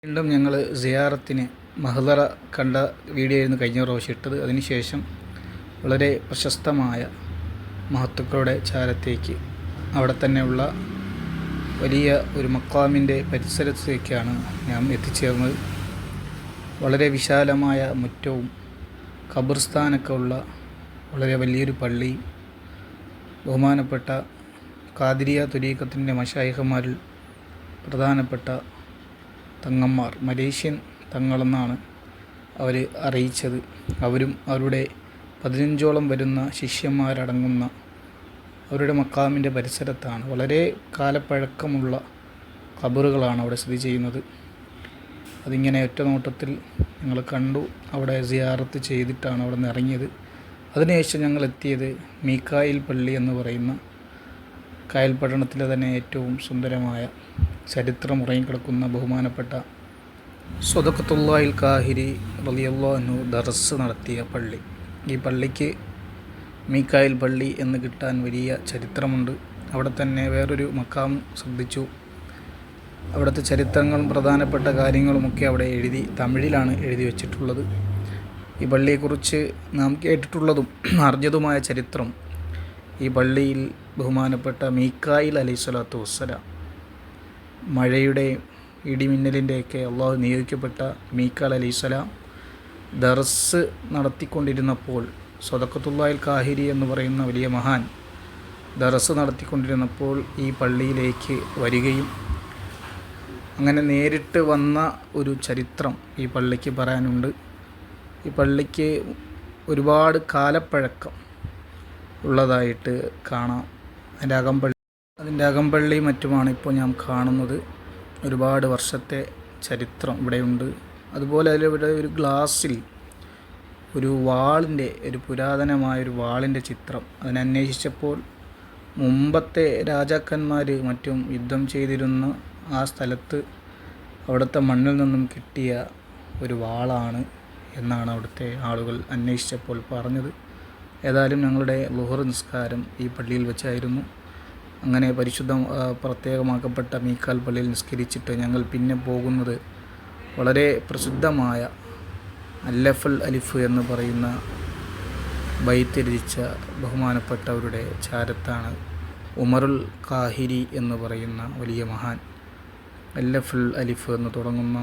വീണ്ടും ഞങ്ങൾ സിയാറത്തിന് മഹ്‌ദറ കണ്ട വീഡിയോ ആയിരുന്നു കഴിഞ്ഞ പ്രാവശ്യം ഇട്ടത്. അതിനുശേഷം വളരെ പ്രശസ്തമായ മഹത്തുക്കളുടെ ചാരത്തേക്ക് അവിടെ തന്നെയുള്ള വലിയ ഒരു മഖാമിൻ്റെ പരിസരത്തേക്കാണ് ഞാൻ എത്തിച്ചേർന്നത്. വളരെ വിശാലമായ മുറ്റവും ഖബർസ്ഥാനൊക്കെ ഉള്ള വളരെ വലിയൊരു പള്ളി, ബഹുമാനപ്പെട്ട ഖാദിരിയ ത്വരീഖത്തിൻ്റെ മശായിഖന്മാരിൽ പ്രധാനപ്പെട്ട തങ്ങന്മാർ, മലേഷ്യൻ തങ്ങളെന്നാണ് അവർ അറിയിച്ചത്. അവരും അവരുടെ 15ഓളം വരുന്ന ശിഷ്യന്മാരടങ്ങുന്ന അവരുടെ മഖാമിൻ്റെ പരിസരത്താണ്. വളരെ കാലപ്പഴക്കമുള്ള ഖബറുകളാണ് അവിടെ സ്ഥിതി ചെയ്യുന്നത്. അതിങ്ങനെ ഒറ്റ നോട്ടത്തിൽ ഞങ്ങൾ കണ്ടു. അവിടെ സിയാറത്ത് ചെയ്തിട്ടാണ് അവിടെ നിന്ന് ഇറങ്ങിയത്. അതിനുശേഷം ഞങ്ങൾ എത്തിയത് മീക്കായിൽ പള്ളി എന്ന് പറയുന്ന കായൽ പട്ടണത്തിലെ തന്നെ ഏറ്റവും സുന്ദരമായ ചരിത്രം ഉറങ്ങിക്കിടക്കുന്ന ബഹുമാനപ്പെട്ട സ്വദഖത്തുല്ലാഹിൽ കാഹിരി റളിയല്ലാഹു അൻഹു ദർസ് നടത്തിയ പള്ളി. ഈ പള്ളിക്ക് മീക്കായിൽ പള്ളി എന്ന് കിട്ടാൻ വലിയ ചരിത്രമുണ്ട്. അവിടെ തന്നെ വേറൊരു മഖാം ശ്രദ്ധിച്ചു. അവിടുത്തെ ചരിത്രങ്ങളും പ്രധാനപ്പെട്ട കാര്യങ്ങളുമൊക്കെ അവിടെ തമിഴിലാണ് എഴുതി വച്ചിട്ടുള്ളത്. ഈ പള്ളിയെക്കുറിച്ച് നാം കേട്ടിട്ടുള്ളതും അറിഞ്ഞതുമായ ചരിത്രം, ഈ പള്ളിയിൽ ബഹുമാനപ്പെട്ട മീക്കായിൽ അലൈഹിസ്സലാത്തു വസ്സലാം, മഴയുടെയും ഇടിമിന്നലിൻ്റെയൊക്കെ അള്ളാഹു നിയോഗിക്കപ്പെട്ട മീക്കാൽ അലൈഹിസ്സലാം ദർസ് നടത്തിക്കൊണ്ടിരുന്നപ്പോൾ, സ്വദഖത്തുല്ലാഹിൽ കാഹിരി എന്ന് പറയുന്ന വലിയ മഹാൻ ദർസ് നടത്തിക്കൊണ്ടിരുന്നപ്പോൾ ഈ പള്ളിയിലേക്ക് വരികയും അങ്ങനെ നേരിട്ട് വന്ന ഒരു ചരിത്രം ഈ പള്ളിക്ക് പറയാനുണ്ട്. ഈ പള്ളിക്ക് ഒരുപാട് കാലപ്പഴക്കം ഉള്ളതായിട്ട് കാണാം. അതിൻ്റെ അകമ്പള്ളി മറ്റുമാണ് ഇപ്പോൾ ഞാൻ കാണുന്നത്. ഒരുപാട് വർഷത്തെ ചരിത്രം ഇവിടെയുണ്ട്. അതുപോലെ അതിലിവിടെ ഒരു ഗ്ലാസ്സിൽ ഒരു പുരാതനമായൊരു വാളിൻ്റെ ചിത്രം. അതിനന്വേഷിച്ചപ്പോൾ മുമ്പത്തെ രാജാക്കന്മാർ മറ്റും യുദ്ധം ചെയ്തിരുന്ന ആ സ്ഥലത്ത് അവിടുത്തെ മണ്ണിൽ നിന്നും കിട്ടിയ ഒരു വാളാണ് എന്നാണ് അവിടുത്തെ ആളുകൾ അന്വേഷിച്ചപ്പോൾ പറഞ്ഞത്. ഏതായാലും ഞങ്ങളുടെ ളുഹർ നിസ്കാരം ഈ പള്ളിയിൽ വെച്ചായിരുന്നു. അങ്ങനെ പ്രത്യേകമാക്കപ്പെട്ട മീക്കാൽ പള്ളിയിൽ നിസ്കരിച്ചിട്ട് ഞങ്ങൾ പിന്നെ പോകുന്നത് വളരെ പ്രസിദ്ധമായ അല്ലഫൽ അലിഫ് എന്ന് പറയുന്ന ബൈത്ത് രചിച്ച ബഹുമാനപ്പെട്ടവരുടെ ചാരത്താണ്. ഉമറുൽ കാഹിരി എന്ന് പറയുന്ന വലിയ മഹാൻ അല്ലഫുൽ അലിഫ് എന്ന് തുടങ്ങുന്ന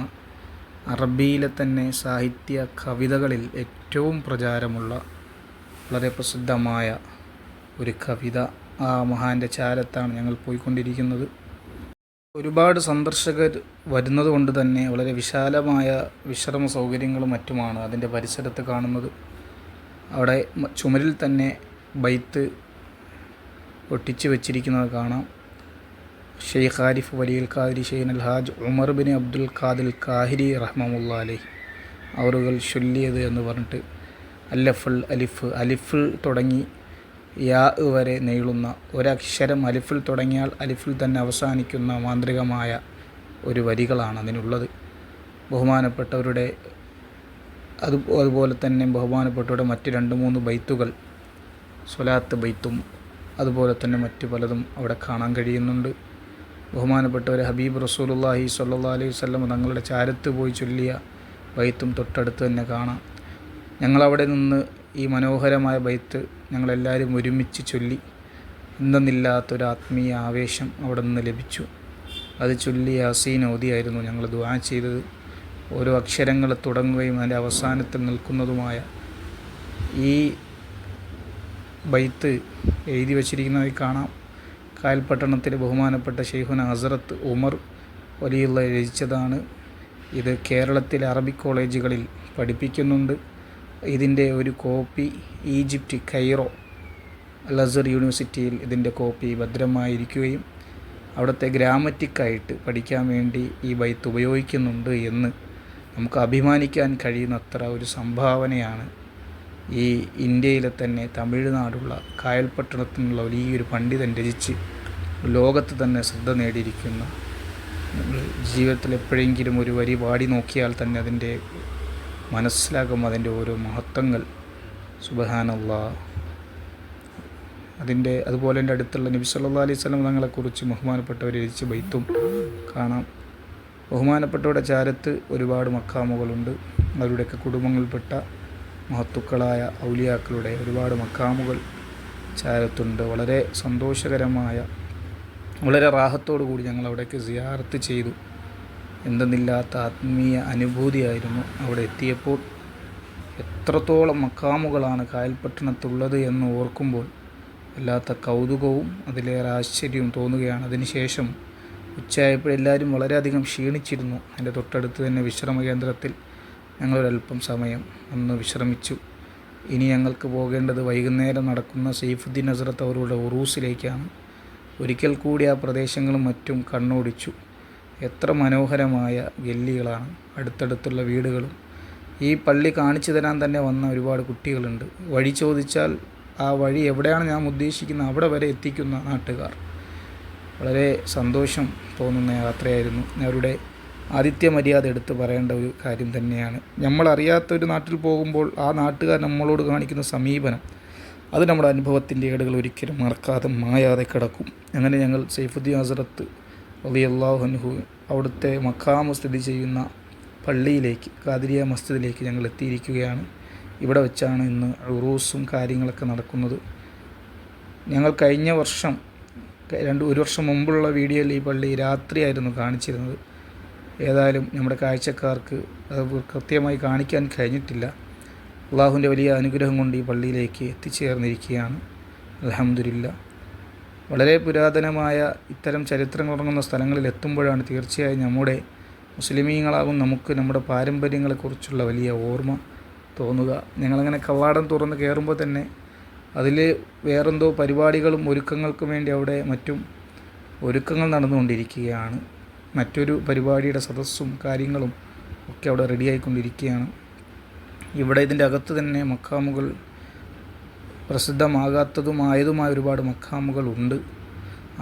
അറബിയിലെ തന്നെ സാഹിത്യ കവിതകളിൽ ഏറ്റവും പ്രചാരമുള്ള വളരെ പ്രസിദ്ധമായ ഒരു കവിത, ആ മഹാൻ്റെ ചാരത്താണ് ഞങ്ങൾ പോയിക്കൊണ്ടിരിക്കുന്നത്. ഒരുപാട് സന്ദർശകർ വരുന്നത് കൊണ്ട് തന്നെ വളരെ വിശാലമായ വിശ്രമ സൗകര്യങ്ങളും മറ്റുമാണ് അതിൻ്റെ പരിസരത്ത് കാണുന്നത്. അവിടെ ചുമരിൽ തന്നെ ബൈത്ത് ഒട്ടിച്ച് വെച്ചിരിക്കുന്നത് കാണാം. ഷെയ്ഖ് ആരിഫ് വലിയുൽ ഖാദിരി ഷെയ്ഖ് അൽ ഹാജ് ഉമർ ബിൻ അബ്ദുൽ ഖാദിർ കാഹിരി റഹ്മത്തുള്ളാഹി അലൈഹി അവറുകൾ ചൊല്ലിയത് എന്ന് പറഞ്ഞിട്ട് അല്ലഫുൽ അലിഫ്, അലിഫിൽ തുടങ്ങി യാ വരെ നീളുന്ന ഒരക്ഷരം അലിഫിൽ തുടങ്ങിയാൽ അലിഫിൽ തന്നെ അവസാനിക്കുന്ന മാന്ത്രികമായ ഒരു വരികളാണ് അതിനുള്ളത്. ബഹുമാനപ്പെട്ടവരുടെ അതുപോലെ തന്നെ ബഹുമാനപ്പെട്ടവരുടെ മറ്റ് 2-3 ബൈത്തുകൾ, സ്വലാത്ത് ബൈത്തും അതുപോലെ തന്നെ മറ്റു പലതും അവിടെ കാണാൻ കഴിയുന്നുണ്ട്. ബഹുമാനപ്പെട്ടവരെ ഹബീബ് റസൂലുള്ളാഹി സ്വല്ലല്ലാഹു അലൈഹി വസല്ലം തങ്ങളുടെ ചാരത്ത് പോയി ചൊല്ലിയ ബൈത്തും തൊട്ടടുത്ത് തന്നെ കാണാം. ഞങ്ങളവിടെ നിന്ന് ഈ മനോഹരമായ ബൈത്ത് ഞങ്ങളെല്ലാവരും ഒരുമിച്ച് ചൊല്ലി. എന്തെന്നില്ലാത്തൊരാത്മീയ ആവേശം അവിടെ നിന്ന് ലഭിച്ചു. അത് ചൊല്ലി യാസീൻ ഓതിയായിരുന്നു ഞങ്ങൾ ദുആ ചെയ്തത്. ഓരോ അക്ഷരങ്ങൾ തുടങ്ങുകയും അതിൻ്റെ അവസാനത്തിൽ നിൽക്കുന്നതുമായ ഈ ബൈത്ത് എഴുതി വച്ചിരിക്കുന്നതായി കാണാം. കായൽപട്ടണത്തിലെ ബഹുമാനപ്പെട്ട ഷെയ്ഖുന ഹസ്രത്ത് ഉമർ വലിയുള്ള രചിച്ചതാണ്. ഇത് കേരളത്തിലെ അറബിക് കോളേജുകളിൽ പഠിപ്പിക്കുന്നുണ്ട്. ഇതിൻ്റെ ഒരു കോപ്പി ഈജിപ്റ്റ് കൈറോ അൽ അസ്ഹർ യൂണിവേഴ്സിറ്റിയിൽ ഇതിൻ്റെ കോപ്പി ഭദ്രമായിരിക്കുകയും അവിടുത്തെ ഗ്രാമറ്റിക്കായിട്ട് പഠിക്കാൻ വേണ്ടി ഈ ബൈത്ത് ഉപയോഗിക്കുന്നുണ്ട് എന്ന് നമുക്ക് അഭിമാനിക്കാൻ കഴിയുന്നത്ര ഒരു സംഭാവനയാണ് ഈ ഇന്ത്യയിലെ തന്നെ തമിഴ്നാടുള്ള കായൽപട്ടണത്തിനുള്ള വലിയൊരു പണ്ഡിതൻ രചിച്ച് ലോകത്ത് തന്നെ ശ്രദ്ധ നേടിയിരിക്കുന്ന, ജീവിതത്തിൽ എപ്പോഴെങ്കിലും ഒരു വരി പാടി നോക്കിയാൽ തന്നെ അതിൻ്റെ മനസ്സിലാകും അതിൻ്റെ ഓരോ മഹത്വങ്ങൾ. സുബ്ഹാനല്ലാഹ്. അതുപോലെ എൻ്റെ അടുത്തുള്ള നബി സല്ലല്ലാഹു അലൈഹി വസല്ലം തങ്ങളെക്കുറിച്ച് ബഹുമാനപ്പെട്ടവർ രചിച്ച ബൈത്തും കാണാം. ബഹുമാനപ്പെട്ടവരുടെ ചാരത്ത് ഒരുപാട് മക്കാമുകളുണ്ട്. അവരുടെയൊക്കെ കുടുംബങ്ങളിൽപ്പെട്ട മഹത്തുക്കളായ ഔലിയാക്കളുടെ ഒരുപാട് മക്കാമുകൾ ചാരത്തുണ്ട്. വളരെ സന്തോഷകരമായ, വളരെ റാഹത്തോടു കൂടി ഞങ്ങൾ അവിടേക്ക് സിയാറത്ത് ചെയ്തു. എന്തെന്നില്ലാത്ത ആത്മീയ അനുഭൂതിയായിരുന്നു അവിടെ എത്തിയപ്പോൾ. എത്രത്തോളം മക്കാമുകളാണ് കായൽപട്ടണത്തുള്ളത് എന്ന് ഓർക്കുമ്പോൾ വല്ലാത്ത കൗതുകവും അതിലേറെ ആശ്ചര്യവും തോന്നുകയാണ്. അതിനുശേഷം ഉച്ചയായപ്പോഴെല്ലാവരും വളരെയധികം ക്ഷീണിച്ചിരുന്നു. അതിൻ്റെ തൊട്ടടുത്ത് തന്നെ വിശ്രമ കേന്ദ്രത്തിൽ ഞങ്ങളൊരല്പം സമയം ഒന്ന് വിശ്രമിച്ചു. ഇനി ഞങ്ങൾക്ക് പോകേണ്ടത് വൈകുന്നേരം നടക്കുന്ന സൈഫുദ്ദീൻ ഹസ്രത്ത് അവരുടെ ഉറൂസിലേക്കാണ്. ഒരിക്കൽ കൂടി ആ പ്രദേശങ്ങളും മറ്റും കണ്ണോടിച്ചു. എത്ര മനോഹരമായ ഗല്ലികളാണ്, അടുത്തടുത്തുള്ള വീടുകളും. ഈ പള്ളി കാണിച്ചു തരാൻ തന്നെ വന്ന ഒരുപാട് കുട്ടികളുണ്ട്. വഴി ചോദിച്ചാൽ ആ വഴി എവിടെയാണ് ഞാൻ ഉദ്ദേശിക്കുന്നത് അവിടെ വരെ എത്തിക്കുന്ന നാട്ടുകാർ. വളരെ സന്തോഷം തോന്നുന്ന യാത്രയായിരുന്നു. അവരുടെ ആതിഥ്യ മര്യാദ എടുത്ത് പറയേണ്ട ഒരു കാര്യം തന്നെയാണ്. നമ്മളറിയാത്തൊരു നാട്ടിൽ പോകുമ്പോൾ ആ നാട്ടുകാർ നമ്മളോട് കാണിക്കുന്ന സമീപനം, അത് നമ്മുടെ അനുഭവത്തിൻ്റെ ഏടുകൾ ഒരിക്കലും മറക്കാതെ മായാതെ കിടക്കും. അങ്ങനെ ഞങ്ങൾ സൈഫുദ്ദീൻ ഹസ്രത്ത് റളിയല്ലാഹു അൻഹു അവിടുത്തെ മഖാമ് സ്ഥിതി ചെയ്യുന്ന പള്ളിയിലേക്ക്, ഖാദിരിയ മസ്ജിദിലേക്ക് ഞങ്ങൾ എത്തിയിരിക്കുകയാണ്. ഇവിടെ വെച്ചാണ് ഇന്ന് ഉറൂസും കാര്യങ്ങളൊക്കെ നടക്കുന്നത്. ഞങ്ങൾ കഴിഞ്ഞ വർഷം ഒരു വർഷം മുമ്പുള്ള വീഡിയോയിൽ ഈ പള്ളി രാത്രിയായിരുന്നു കാണിച്ചിരുന്നത്. ഏതായാലും നമ്മുടെ കാഴ്ചക്കാർക്ക് അത് കൃത്യമായി കാണിക്കാൻ കഴിഞ്ഞിട്ടില്ല. അള്ളാഹുവിൻ്റെ വലിയ അനുഗ്രഹം കൊണ്ട് ഈ പള്ളിയിലേക്ക് എത്തിച്ചേർന്നിരിക്കുകയാണ്. അൽഹംദുലില്ലാഹ്. വളരെ പുരാതനമായ ഇത്തരം ചരിത്രങ്ങളുറങ്ങുന്ന സ്ഥലങ്ങളിൽ എത്തുമ്പോഴാണ് തീർച്ചയായും നമ്മുടെ മുസ്ലിമീങ്ങളാകും നമുക്ക് നമ്മുടെ പാരമ്പര്യങ്ങളെക്കുറിച്ചുള്ള വലിയ ഓർമ്മ തോന്നുക. ഞങ്ങളങ്ങനെ കവാടം തുറന്ന് കയറുമ്പോൾ തന്നെ അതിൽ വേറെന്തോ പരിപാടികളും ഒരുക്കങ്ങൾക്കും വേണ്ടി അവിടെ മറ്റും ഒരുക്കങ്ങൾ നടന്നുകൊണ്ടിരിക്കുകയാണ്. മറ്റൊരു പരിപാടിയുടെ സദസ്സും കാര്യങ്ങളും ഒക്കെ അവിടെ റെഡിയായിക്കൊണ്ടിരിക്കുകയാണ്. ഇവിടെ ഇതിൻ്റെ അകത്ത് തന്നെ മക്കാമുകൾ പ്രസിദ്ധമാകാത്തതുമായതുമായ ഒരുപാട് മക്കാമുകളുണ്ട്.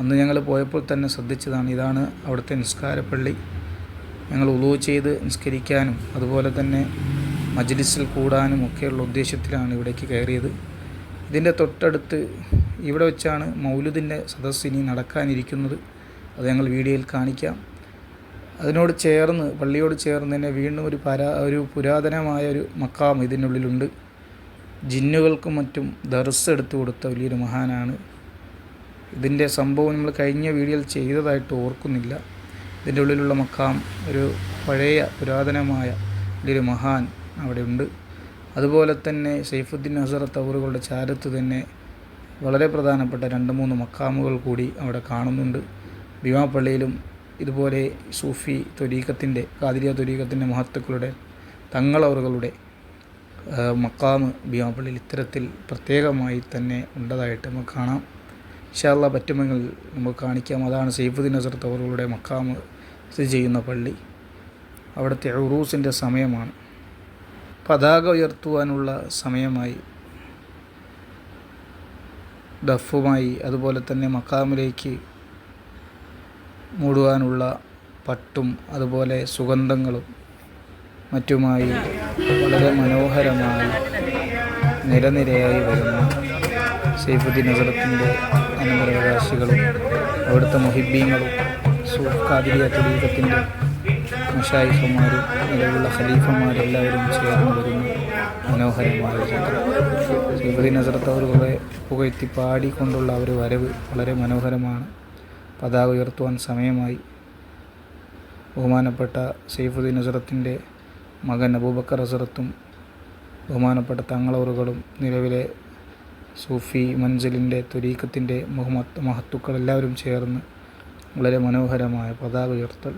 അന്ന് ഞങ്ങൾ പോയപ്പോൾ തന്നെ ശ്രദ്ധിച്ചതാണ്. ഇതാണ് അവിടുത്തെ നിസ്കാരപ്പള്ളി. ഞങ്ങൾ ഉളൂ ചെയ്ത് നിസ്കരിക്കാനും അതുപോലെ തന്നെ മജ്ലിസിൽ കൂടാനും ഒക്കെയുള്ള ഉദ്ദേശത്തിലാണ് ഇവിടേക്ക് കയറിയത്. ഇതിൻ്റെ തൊട്ടടുത്ത് ഇവിടെ വെച്ചാണ് മൗലുദിൻ്റെ സദസ്സ് ഇനി നടക്കാനിരിക്കുന്നത്. അത് ഞങ്ങൾ വീഡിയോയിൽ കാണിക്കാം. അതിനോട് ചേർന്ന്, പള്ളിയോട് ചേർന്ന് തന്നെ വീണ്ടും ഒരു പുരാതനമായ ഒരു മക്കാം ഇതിനുള്ളിലുണ്ട്. ജിന്നുകൾക്കും മറ്റും ദർസ് എടുത്തു കൊടുത്ത വലിയൊരു മഹാനാണ്. ഇതിൻ്റെ സംഭവം നമ്മൾ കഴിഞ്ഞ വീഡിയോയിൽ ചെയ്തതായിട്ട് ഓർക്കുന്നില്ല. ഇതിൻ്റെ ഉള്ളിലുള്ള മക്കാം ഒരു പഴയ പുരാതനമായ വലിയൊരു മഹാൻ അവിടെ ഉണ്ട്. അതുപോലെ തന്നെ സൈഫുദ്ദീൻ ഹസ്രത്ത് അവറുകളുടെ ചാരത്ത് തന്നെ വളരെ പ്രധാനപ്പെട്ട 2-3 മക്കാമുകൾ കൂടി അവിടെ കാണുന്നുണ്ട്. ഭീമാപ്പള്ളിയിലും ഇതുപോലെ സൂഫി ത്വരീഖത്തിൻ്റെ, ഖാദിരിയ ത്വരീഖത്തിൻ്റെ മഹത്തുക്കളുടെ തങ്ങളവറുകളുടെ മക്കാമ് ഭീമാപ്പള്ളിയിൽ ഇത്തരത്തിൽ പ്രത്യേകമായി തന്നെ ഉണ്ടതായിട്ട് നമുക്ക് കാണാം. ഇൻഷാ അല്ലാഹ് പറ്റുമെങ്കിൽ നമുക്ക് കാണിക്കാം. അതാണ് സൈഫുദ്ദീൻ ഹസ്രത്ത് അവറുകളുടെ മക്കാമ് സ്ഥിതി ചെയ്യുന്ന പള്ളി. അവിടുത്തെ ഉറൂസിൻ്റെ സമയമാണ്. പതാക ഉയർത്തുവാനുള്ള സമയമായി. ദഫുമായി അതുപോലെ തന്നെ മക്കാമിലേക്ക് മൂടുവാനുള്ള പട്ടും അതുപോലെ സുഗന്ധങ്ങളും മറ്റുമായി വളരെ മനോഹരമായി നിരനിരയായി വരുന്ന സൈഫുദ്ദീൻ ഹസ്രത്തിൻ്റെ അനന്തരാവകാശികളും അവിടുത്തെ മുഹിബ്ബീങ്ങളും ഖാദിരിയ ത്വരീഖത്തിൻ്റെ മശായിഖുമാരും നിലവിലുള്ള ഖലീഫമാരെല്ലാവരും ചേർന്ന് വരുന്ന മനോഹരമായ ചിത്രം. സൈഫുദ്ദീൻ ഹസ്രത്ത് അവരുടെ പുകഴ്ത്തി പാടിക്കൊണ്ടുള്ള ഒരു വരവ് വളരെ മനോഹരമാണ്. പതാക ഉയർത്തുവാൻ സമയമായി. ബഹുമാനപ്പെട്ട സൈഫുദ്ദീൻ ഹസ്രത്തിൻ്റെ മകൻ അബൂബക്കർ ഹസ്രത്തും ബഹുമാനപ്പെട്ട തങ്ങളവറുകളും നിലവിലെ സൂഫി മൻസിലിൻ്റെ ത്വരീഖത്തിൻ്റെ മഹത്തുക്കൾ എല്ലാവരും ചേർന്ന് വളരെ മനോഹരമായ പതാക ഉയർത്തൽ.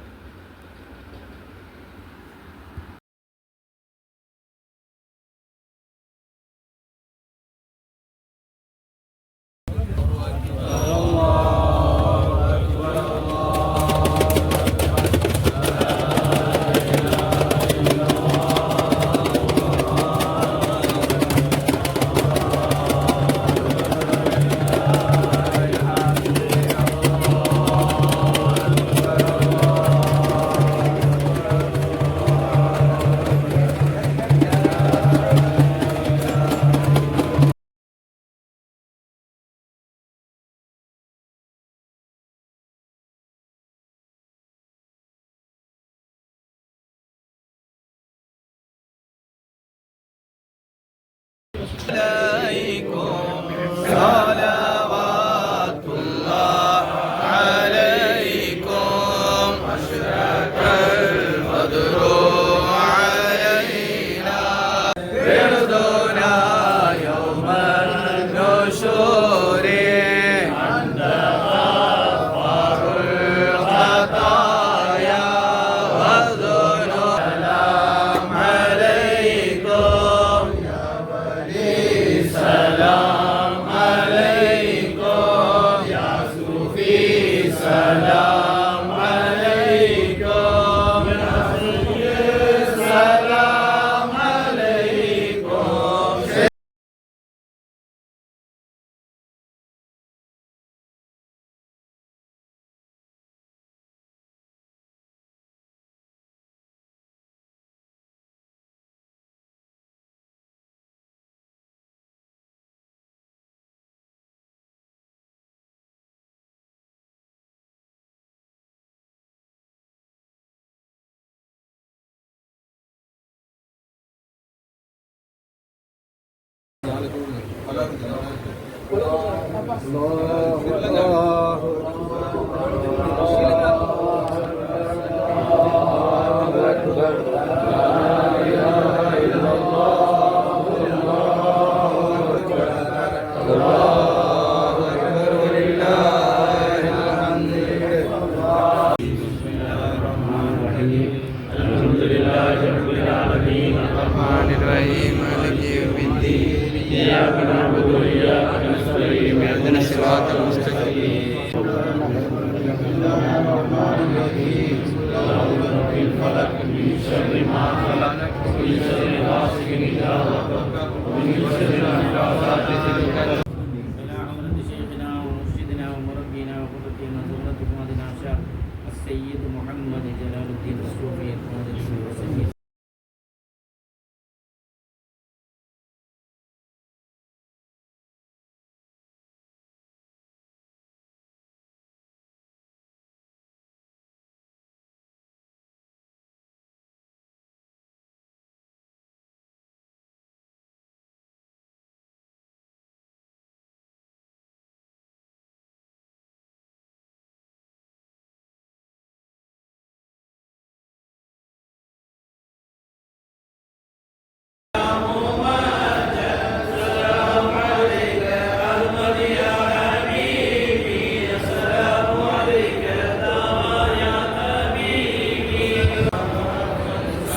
السيد محمد جلال الدين الصوفي القادري وسيد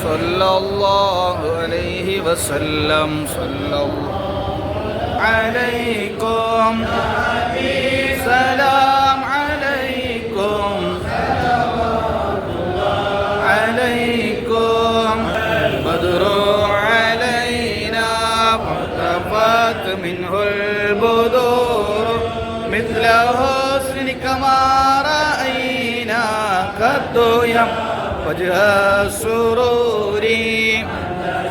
صلى الله عليه وسلم صلى الله عليكم سلام عليكم عليكم بدر علينا وارتفعت منه البدور مثل حسنك ما رأينا قد وجه السرور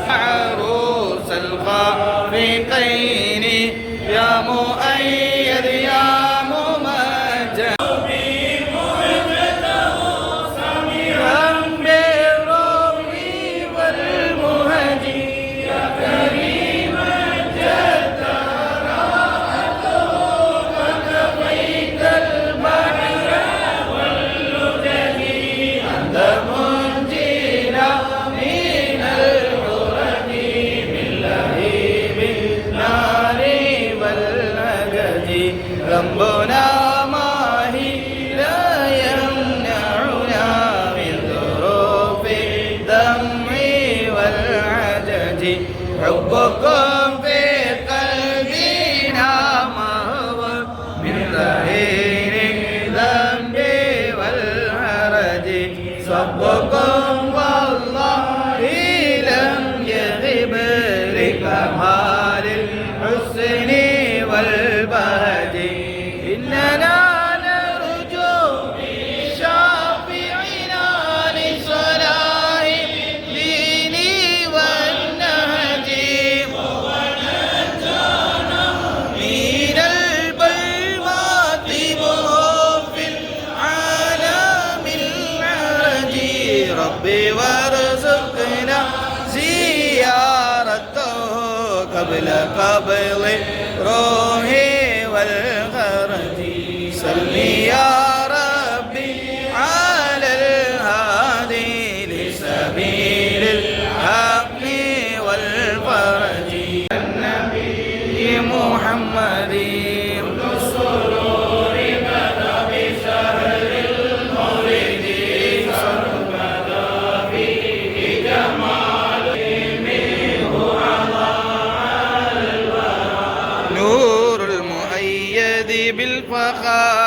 عروس الخافقين يا مؤيد يا ممجد بالرب والمهدي يا كريم جد راحته وكفيت البحر واللجج أنت منجينا من الحرم من لهيب النار والمجد ربنا ماهي لا يمنعنا من ظروف الدمع والعجج حبكم في قلبنا ما هو من ظهير الذنب والحرج صبكم والله لم يغب لكمال الحسن والبهج إننا نرجو شافعنا لصلاح الدين والنهج وهو قبل قبض روحي والغرج صل يا ربي على الهادي لسبيل الحق والفرج النبي محمد نور المؤيد بالفخار